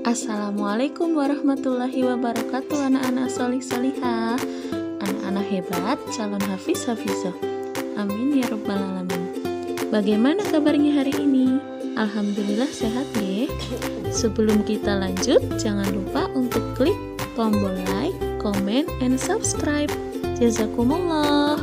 Assalamualaikum warahmatullahi wabarakatuh, anak-anak solih solihah, anak-anak hebat, calon hafiz hafizah. Amin ya rabbal alamin. Bagaimana kabarnya hari ini? Alhamdulillah sehat ya. Sebelum kita lanjut, jangan lupa untuk klik tombol like, comment, and subscribe. Jazakumullah.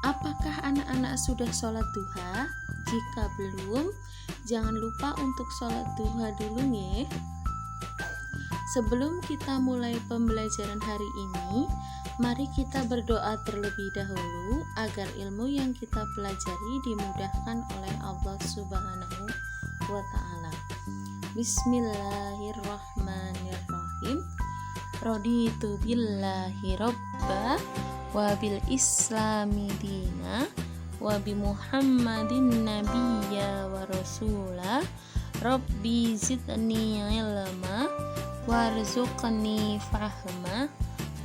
Apakah anak-anak sudah sholat duha? Jika belum, jangan lupa untuk sholat duha dulu ya. Sebelum kita mulai pembelajaran hari ini, mari kita berdoa terlebih dahulu agar ilmu yang kita pelajari dimudahkan oleh Allah Subhanahu wa Ta'ala. Bismillahirrahmanirrahim. Raditu billahi robba wa bil islami dina wa bi muhammadin nabiyya wa rasula rabbi zidni ilma warzuqni fahma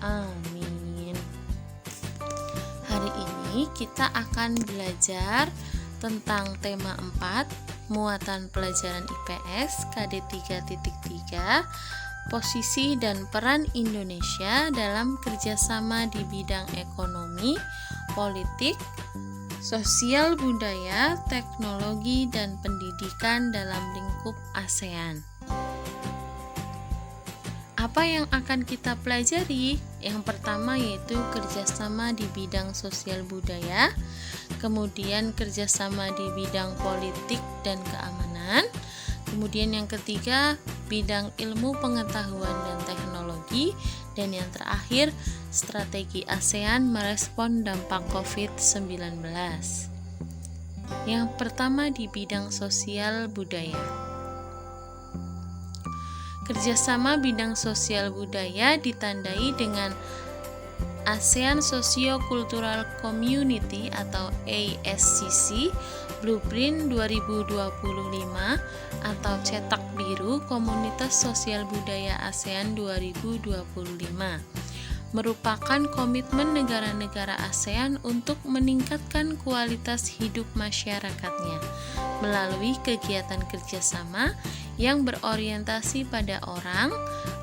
amin. Hari ini kita akan belajar tentang tema 4 muatan pelajaran IPS KD 3.3 posisi dan peran Indonesia dalam kerjasama di bidang ekonomi, politik, sosial budaya, teknologi, dan pendidikan dalam lingkup ASEAN. Apa yang akan kita pelajari? Yang pertama yaitu kerjasama di bidang sosial budaya, kemudian kerjasama di bidang politik dan keamanan, kemudian yang ketiga bidang ilmu pengetahuan dan teknologi, dan yang terakhir strategi ASEAN merespon dampak COVID-19. Yang pertama di bidang sosial budaya. Kerjasama bidang sosial budaya ditandai dengan ASEAN Socio-Cultural Community atau ASCC Blueprint 2025 atau Cetak Biru Komunitas Sosial Budaya ASEAN 2025 merupakan komitmen negara-negara ASEAN untuk meningkatkan kualitas hidup masyarakatnya melalui kegiatan kerjasama yang berorientasi pada orang,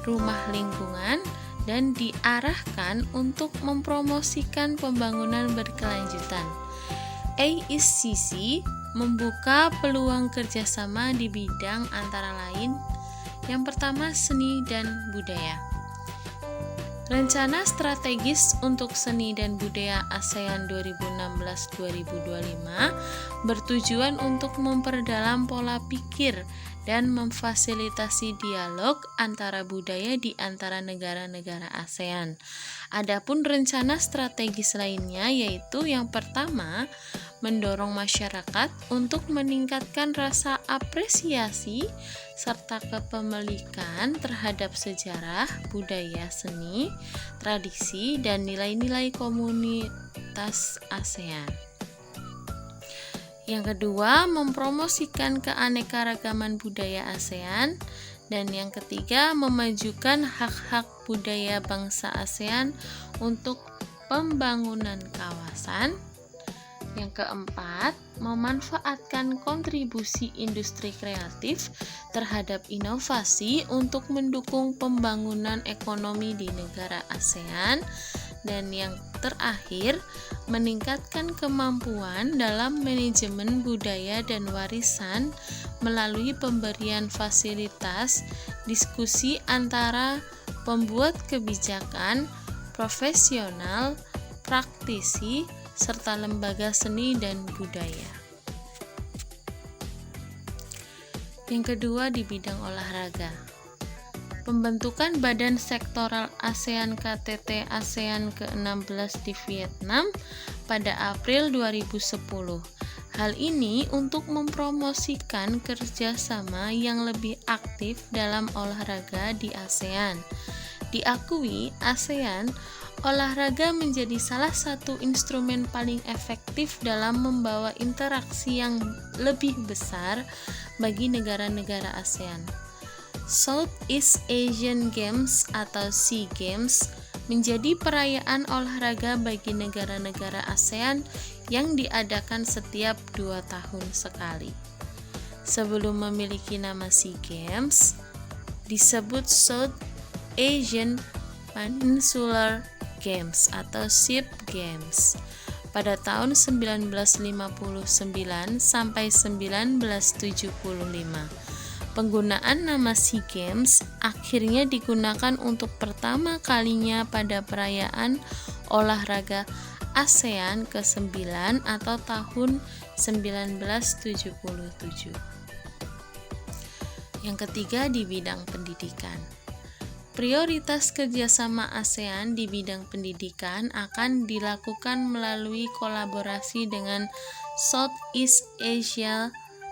rumah lingkungan, dan diarahkan untuk mempromosikan pembangunan berkelanjutan. ASCC membuka peluang kerjasama di bidang antara lain yang pertama seni dan budaya. Rencana strategis untuk seni dan budaya ASEAN 2016-2025 bertujuan untuk memperdalam pola pikir dan memfasilitasi dialog antara budaya di antara negara-negara ASEAN. Adapun rencana strategis lainnya yaitu yang pertama, mendorong masyarakat untuk meningkatkan rasa apresiasi serta kepemilikan terhadap sejarah, budaya, seni, tradisi, dan nilai-nilai komunitas ASEAN. Yang kedua, mempromosikan keanekaragaman budaya ASEAN. Dan yang ketiga, memajukan hak-hak budaya bangsa ASEAN untuk pembangunan kawasan. Yang keempat, memanfaatkan kontribusi industri kreatif terhadap inovasi untuk mendukung pembangunan ekonomi di negara ASEAN. Dan yang terakhir, meningkatkan kemampuan dalam manajemen budaya dan warisan melalui pemberian fasilitas diskusi antara pembuat kebijakan, profesional, praktisi, serta lembaga seni dan budaya. Yang kedua di bidang olahraga. Pembentukan Badan Sektoral ASEAN KTT ASEAN ke-16 di Vietnam pada April 2010. Hal ini untuk mempromosikan kerjasama yang lebih aktif dalam olahraga di ASEAN. Diakui ASEAN, olahraga menjadi salah satu instrumen paling efektif dalam membawa interaksi yang lebih besar bagi negara-negara ASEAN. Southeast Asian Games atau SEA Games menjadi perayaan olahraga bagi negara-negara ASEAN yang diadakan setiap 2 tahun sekali. Sebelum memiliki nama SEA Games, disebut South Asian Peninsular Games atau SEAP Games pada tahun 1959 sampai 1975. Penggunaan nama SEA Games akhirnya digunakan untuk pertama kalinya pada perayaan olahraga ASEAN ke-9 atau tahun 1977. Yang ketiga, di bidang pendidikan. Prioritas kerjasama ASEAN di bidang pendidikan akan dilakukan melalui kolaborasi dengan Southeast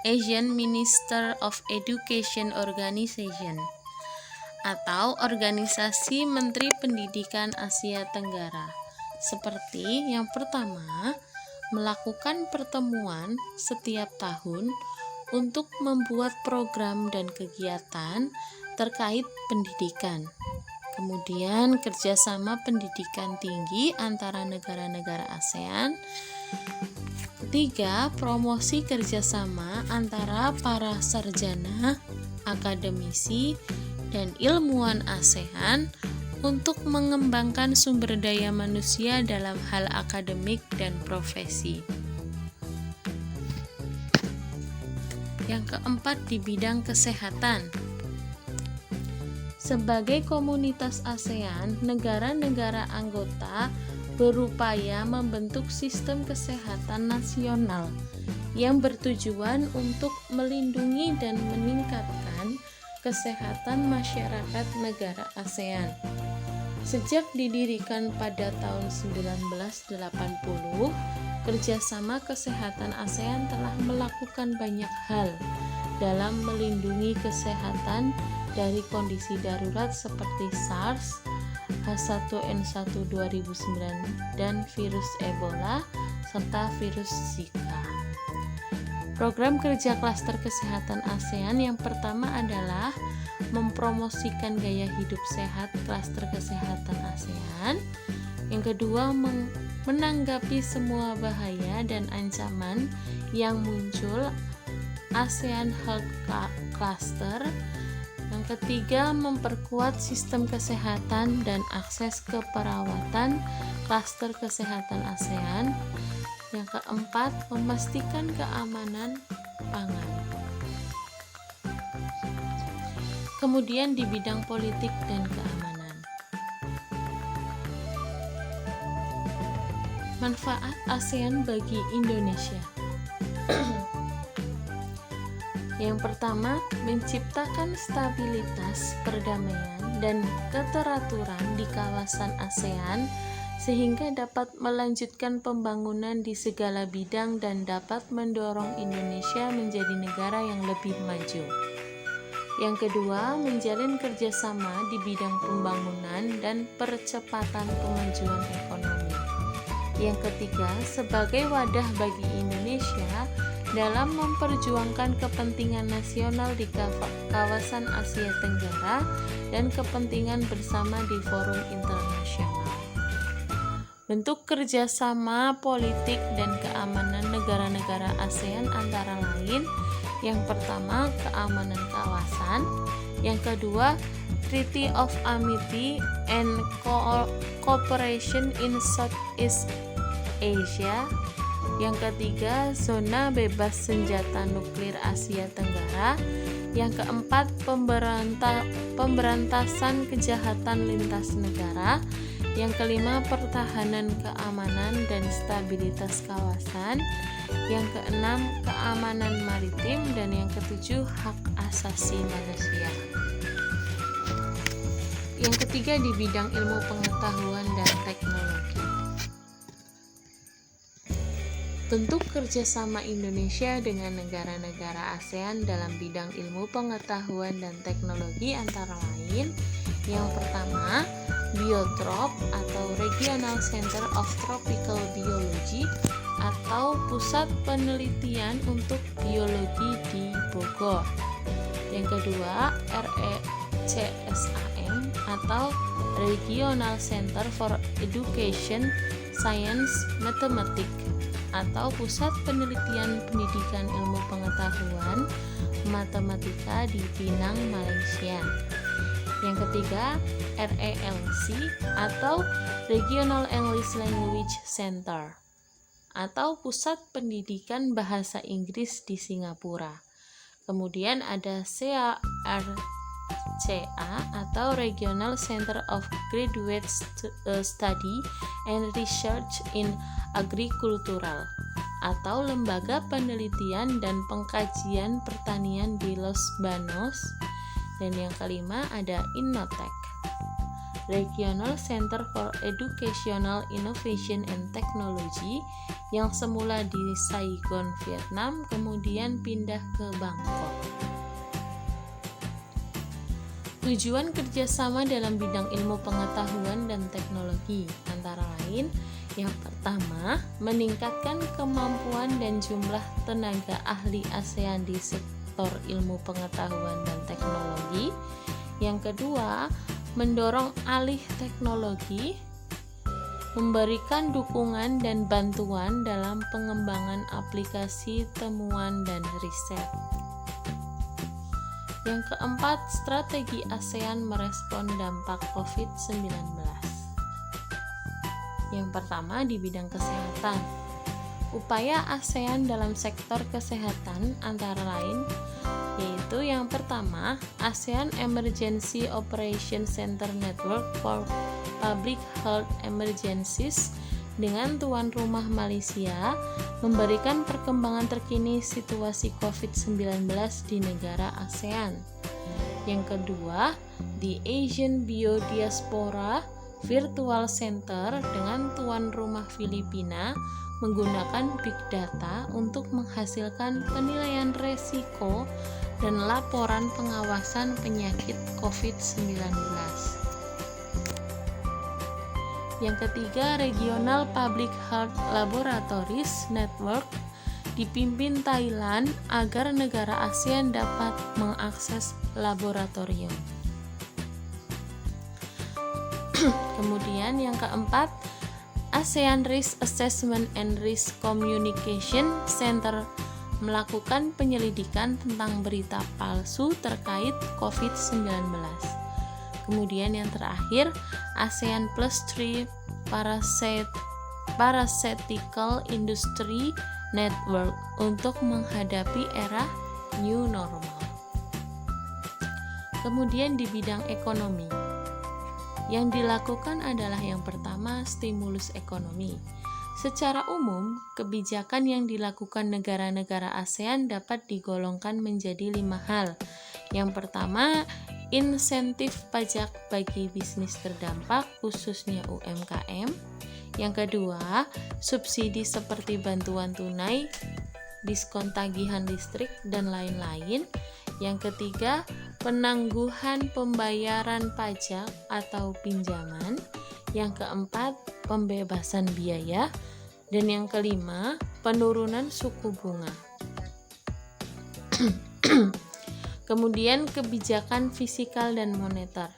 Asian Minister of Education Organization atau Organisasi Menteri Pendidikan Asia Tenggara. Seperti yang pertama, melakukan pertemuan setiap tahun untuk membuat program dan kegiatan terkait pendidikan. Kemudian kerjasama pendidikan tinggi antara negara-negara ASEAN. 3. Promosi kerjasama antara para sarjana, akademisi, dan ilmuwan ASEAN untuk mengembangkan sumber daya manusia dalam hal akademik dan profesi. Yang keempat, di bidang kesehatan. Sebagai komunitas ASEAN, negara-negara anggota berupaya membentuk sistem kesehatan nasional yang bertujuan untuk melindungi dan meningkatkan kesehatan masyarakat negara ASEAN. Sejak didirikan pada tahun 1980, kerjasama kesehatan ASEAN telah melakukan banyak hal dalam melindungi kesehatan dari kondisi darurat seperti SARS, H1N1 2009 dan virus Ebola serta virus Zika. Program kerja klaster kesehatan ASEAN yang pertama adalah mempromosikan gaya hidup sehat klaster kesehatan ASEAN. Yang kedua, menanggapi semua bahaya dan ancaman yang muncul ASEAN Health Cluster. Yang ketiga, memperkuat sistem kesehatan dan akses ke perawatan klaster kesehatan ASEAN. Yang keempat, memastikan keamanan pangan. Kemudian di bidang politik dan keamanan. Manfaat ASEAN bagi Indonesia. Yang pertama, menciptakan stabilitas, perdamaian, dan keteraturan di kawasan ASEAN sehingga dapat melanjutkan pembangunan di segala bidang dan dapat mendorong Indonesia menjadi negara yang lebih maju. Yang kedua, menjalin kerjasama di bidang pembangunan dan percepatan kemajuan ekonomi. Yang ketiga, sebagai wadah bagi Indonesia dalam memperjuangkan kepentingan nasional di kawasan Asia Tenggara dan kepentingan bersama di forum internasional. Bentuk kerjasama politik dan keamanan negara-negara ASEAN antara lain: yang pertama, keamanan kawasan; yang kedua, Treaty of Amity and Cooperation in Southeast Asia; yang ketiga, zona bebas senjata nuklir Asia Tenggara; yang keempat, pemberantasan kejahatan lintas negara; yang kelima, pertahanan keamanan dan stabilitas kawasan; yang keenam, keamanan maritim; dan yang ketujuh, hak asasi manusia. Yang ketiga, di bidang ilmu pengetahuan dan teknologi. Bentuk kerjasama Indonesia dengan negara-negara ASEAN dalam bidang ilmu pengetahuan dan teknologi antara lain: yang pertama, Biotrop atau Regional Center of Tropical Biology atau Pusat Penelitian untuk Biologi di Bogor. Yang kedua, RCSAM atau Regional Center for Education Science Mathematics atau Pusat Penelitian Pendidikan Ilmu Pengetahuan Matematika di Penang, Malaysia. Yang ketiga, RELC atau Regional English Language Center atau Pusat Pendidikan Bahasa Inggris di Singapura. Kemudian ada CARCA atau Regional Center of Graduate Study and Research in Agricultural atau Lembaga Penelitian dan Pengkajian Pertanian di Los Banos. Dan yang kelima ada Innotech, Regional Center for Educational Innovation and Technology yang semula di Saigon, Vietnam, kemudian pindah ke Bangkok. Tujuan kerjasama dalam bidang ilmu pengetahuan dan teknologi antara lain: yang pertama, meningkatkan kemampuan dan jumlah tenaga ahli ASEAN di sektor ilmu pengetahuan dan teknologi. Yang kedua, mendorong alih teknologi, memberikan dukungan dan bantuan dalam pengembangan aplikasi temuan dan riset. Yang keempat, strategi ASEAN merespon dampak COVID-19. Yang pertama, di bidang kesehatan. Upaya ASEAN dalam sektor kesehatan antara lain yaitu yang pertama, ASEAN Emergency Operation Center Network for Public Health Emergencies dengan tuan rumah Malaysia memberikan perkembangan terkini situasi COVID-19 di negara ASEAN. Yang kedua, di Asian Biodiaspora Virtual Center dengan tuan rumah Filipina menggunakan big data untuk menghasilkan penilaian resiko dan laporan pengawasan penyakit COVID-19. Yang ketiga, Regional Public Health Laboratories Network dipimpin Thailand agar negara ASEAN dapat mengakses laboratorium. Kemudian yang keempat, ASEAN Risk Assessment and Risk Communication Center melakukan penyelidikan tentang berita palsu terkait COVID-19. Kemudian yang terakhir, ASEAN Plus 3 Pharmaceutical Industry Network untuk menghadapi era new normal. Kemudian di bidang ekonomi, yang dilakukan adalah yang pertama, stimulus ekonomi. Secara umum, kebijakan yang dilakukan negara-negara ASEAN dapat digolongkan menjadi 5 hal. Yang pertama, insentif pajak bagi bisnis terdampak, khususnya UMKM. Yang kedua, subsidi seperti bantuan tunai, diskon tagihan listrik, dan lain-lain. Yang ketiga, penangguhan pembayaran pajak atau pinjaman. Yang keempat, pembebasan biaya. Dan yang kelima, penurunan suku bunga. Kemudian kebijakan fiskal dan moneter.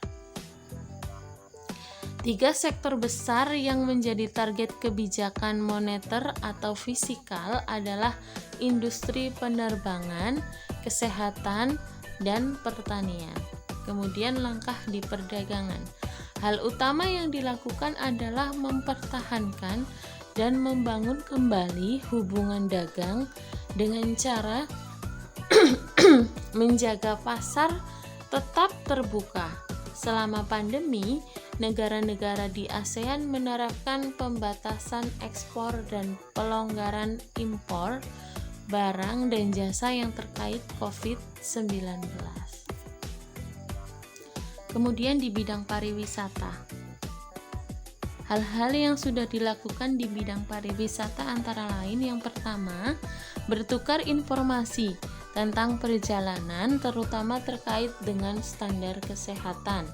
3 sektor besar yang menjadi target kebijakan moneter atau fiskal adalah industri penerbangan, kesehatan, dan pertanian. Kemudian langkah di perdagangan. Hal utama yang dilakukan adalah mempertahankan dan membangun kembali hubungan dagang dengan cara menjaga pasar tetap terbuka. Selama pandemi, negara-negara di ASEAN menerapkan pembatasan ekspor dan pelonggaran impor barang dan jasa yang terkait COVID-19. Kemudian di bidang pariwisata. Hal-hal yang sudah dilakukan di bidang pariwisata antara lain yang pertama, bertukar informasi tentang perjalanan terutama terkait dengan standar kesehatan.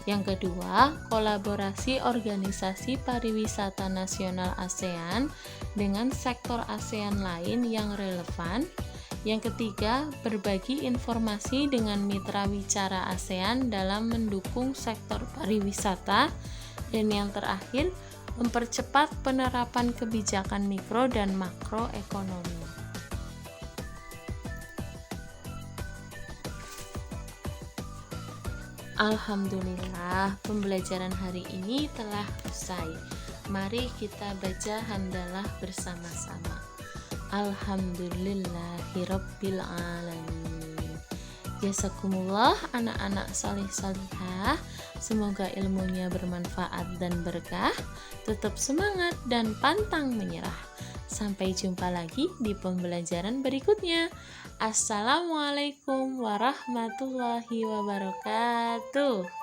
Yang kedua, kolaborasi organisasi pariwisata nasional ASEAN dengan sektor ASEAN lain yang relevan. Yang ketiga, berbagi informasi dengan mitra wicara ASEAN dalam mendukung sektor pariwisata. Dan yang terakhir, mempercepat penerapan kebijakan mikro dan makroekonomi. Alhamdulillah, pembelajaran hari ini telah usai. Mari kita baca hamdalah bersama-sama. Alhamdulillahirabbil alamin. Jazakumullah anak-anak salih-salihah. Semoga ilmunya bermanfaat dan berkah. Tetap semangat dan pantang menyerah. Sampai jumpa lagi di pembelajaran berikutnya. Assalamualaikum warahmatullahi wabarakatuh.